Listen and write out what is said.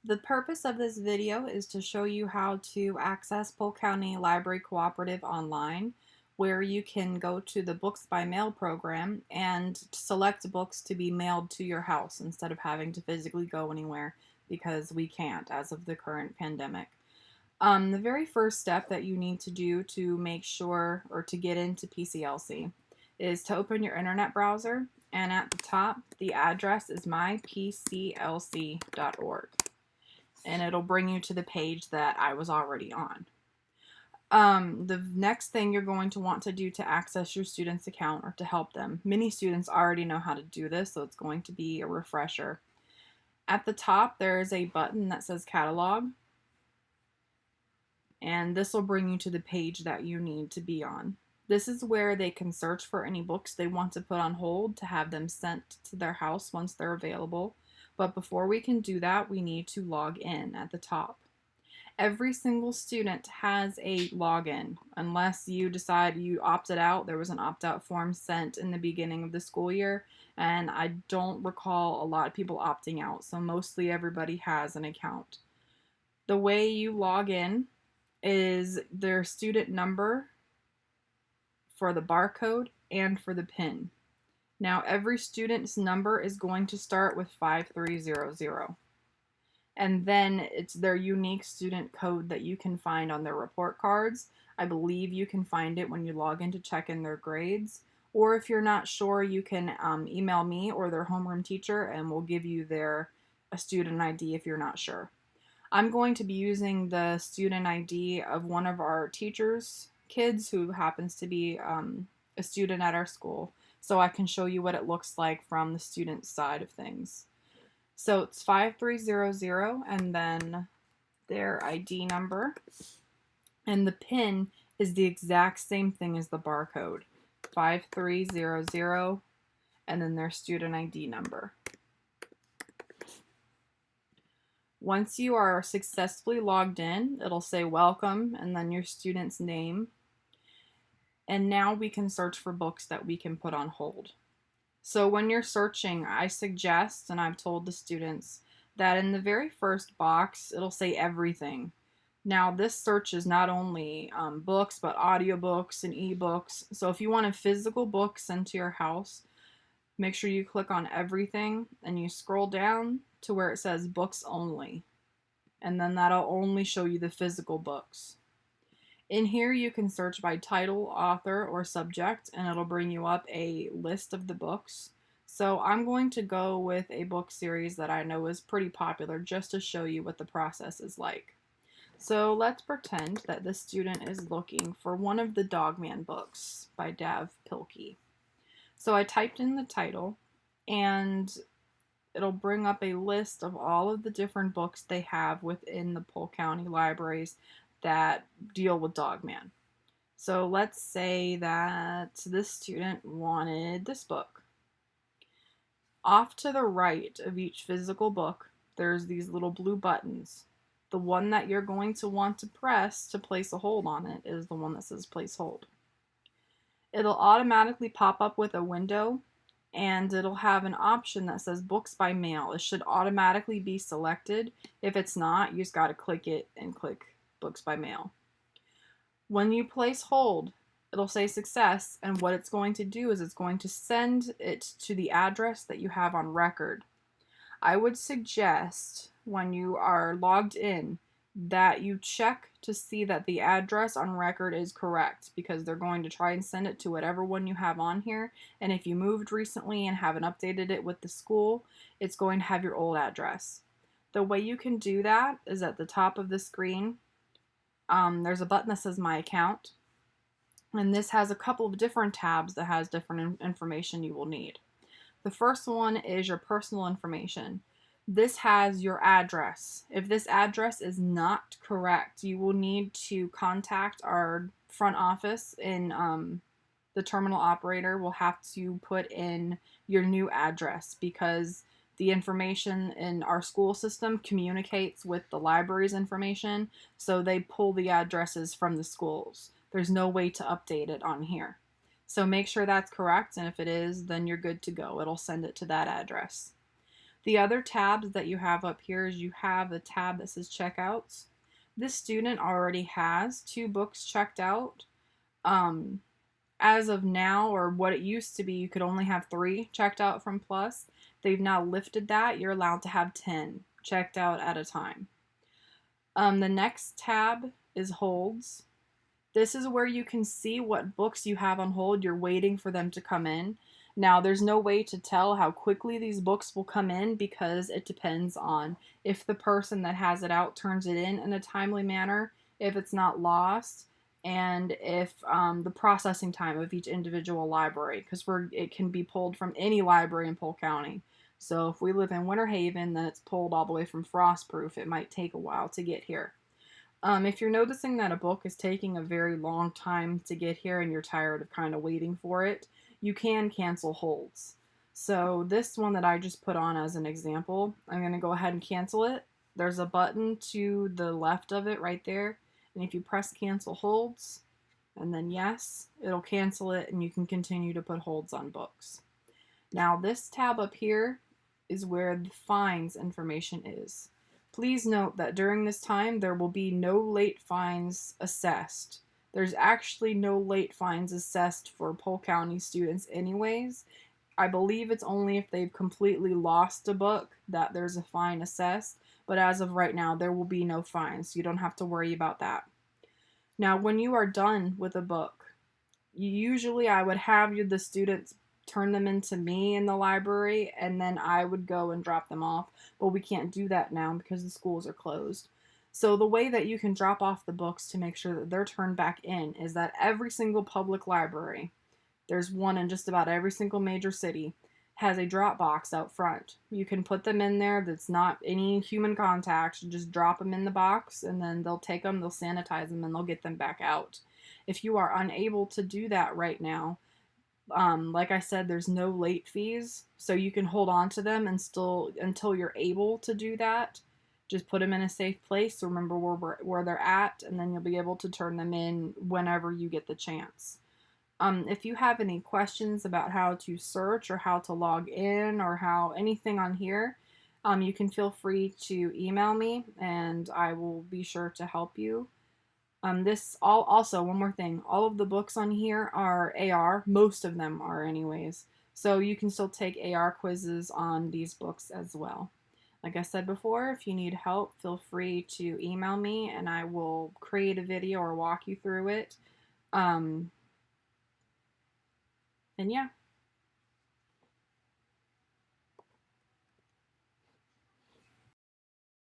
The purpose of this video is to show you how to access Polk County Library Cooperative online, where you can go to the Books by Mail program and select books to be mailed to your house instead of having to physically go anywhere, because we can't as of the current pandemic. The very first step that you need to do to make sure or to get into PCLC is to open your internet browser, and at the top the address is mypclc.org, and it'll bring you to the page that I was already on. The next thing you're going to want to do to access your student's account or to help them, many students already know how to do this, so it's going to be a refresher. At the top there is a button that says catalog, and this will bring you to the page that you need to be on. This is where they can search for any books they want to put on hold to have them sent to their house once they're available. But before we can do that, we need to log in at the top. Every single student has a login, unless you decide you opted out. There was an opt-out form sent in the beginning of the school year, and I don't recall a lot of people opting out, so mostly everybody has an account. The way you log in is their student number for the barcode and for the PIN. Now, every student's number is going to start with 5300. And then it's their unique student code that you can find on their report cards. I believe you can find it when you log in to check in their grades. Or if you're not sure, you can email me or their homeroom teacher, and we'll give you their student ID if you're not sure. I'm going to be using the student ID of one of our teachers' kids who happens to be a student at our school, so I can show you what it looks like from the student side of things. So it's 5300 and then their ID number, and the PIN is the exact same thing as the barcode, 5300 and then their student ID number. Once you are successfully logged in, it'll say welcome and then your student's name. And now we can search for books that we can put on hold. So when you're searching, I suggest, and I've told the students, that in the very first box, it'll say everything. Now this search is not only books, but audiobooks and ebooks. So if you want a physical book sent to your house, make sure you click on everything and you scroll down to where it says books only. And then that'll only show you the physical books. In here you can search by title, author, or subject, and it'll bring you up a list of the books. So I'm going to go with a book series that I know is pretty popular just to show you what the process is like. So let's pretend that this student is looking for one of the Dogman books by Dav Pilkey. So I typed in the title, and it'll bring up a list of all of the different books they have within the Polk County libraries that deal with Dogman. So let's say that this student wanted this book. Off to the right of each physical book, there's these little blue buttons. The one that you're going to want to press to place a hold on it is the one that says place hold. It'll automatically pop up with a window, and it'll have an option that says books by mail. It should automatically be selected. If it's not, you just got to click it and click books by mail. When you place hold, it'll say success, and what it's going to do is it's going to send it to the address that you have on record. I would suggest when you are logged in that you check to see that the address on record is correct, because they're going to try and send it to whatever one you have on here, and if you moved recently and haven't updated it with the school, it's going to have your old address. The way you can do that is at the top of the screen. There's a button that says My Account, and this has a couple of different tabs that has different information you will need. The first one is your personal information. This has your address. If this address is not correct, you will need to contact our front office, and the terminal operator will have to put in your new address, because the information in our school system communicates with the library's information, so they pull the addresses from the schools. There's no way to update it on here. So make sure that's correct, and if it is, then you're good to go. It'll send it to that address. The other tabs that you have up here is you have a tab that says checkouts. This student already has 2 books checked out. Um, as of now, or what it used to be, you could only have 3 checked out from Plus. They've now lifted that. You're allowed to have 10 checked out at a time. The next tab is holds. This is where you can see what books you have on hold. You're waiting for them to come in. Now, there's no way to tell how quickly these books will come in because it depends on if the person that has it out turns it in a timely manner, if it's not lost, and if the processing time of each individual library, because it can be pulled from any library in Polk County. So if we live in Winter Haven, then it's pulled all the way from Frostproof. It might take a while to get here. If you're noticing that a book is taking a very long time to get here and you're tired of kind of waiting for it, you can cancel holds. So this one that I just put on as an example, I'm going to go ahead and cancel it. There's a button to the left of it right there. And if you press cancel holds and then yes, it'll cancel it and you can continue to put holds on books. Now this tab up here is where the fines information is. Please note that during this time, there will be no late fines assessed. There's actually no late fines assessed for Polk County students anyways. I believe it's only if they've completely lost a book that there's a fine assessed, but as of right now, there will be no fines, so you don't have to worry about that. Now, when you are done with a book, usually I would have the students turn them into me in the library, and then I would go and drop them off. But we can't do that now because the schools are closed. So the way that you can drop off the books to make sure that they're turned back in is that every single public library, there's one in just about every single major city, has a drop box out front. You can put them in there. That's not any human contact. You just drop them in the box, and then they'll take them, they'll sanitize them, and they'll get them back out. If you are unable to do that right now, like I said, there's no late fees, so you can hold on to them and still until you're able to do that. Just put them in a safe place. Remember where they're at, and then you'll be able to turn them in whenever you get the chance. If you have any questions about how to search or how to log in or how anything on here, you can feel free to email me, and I will be sure to help you. Also one more thing, all of the books on here are AR, most of them are anyways, so you can still take AR quizzes on these books as well. Like I said before, if you need help, feel free to email me and I will create a video or walk you through it. And yeah.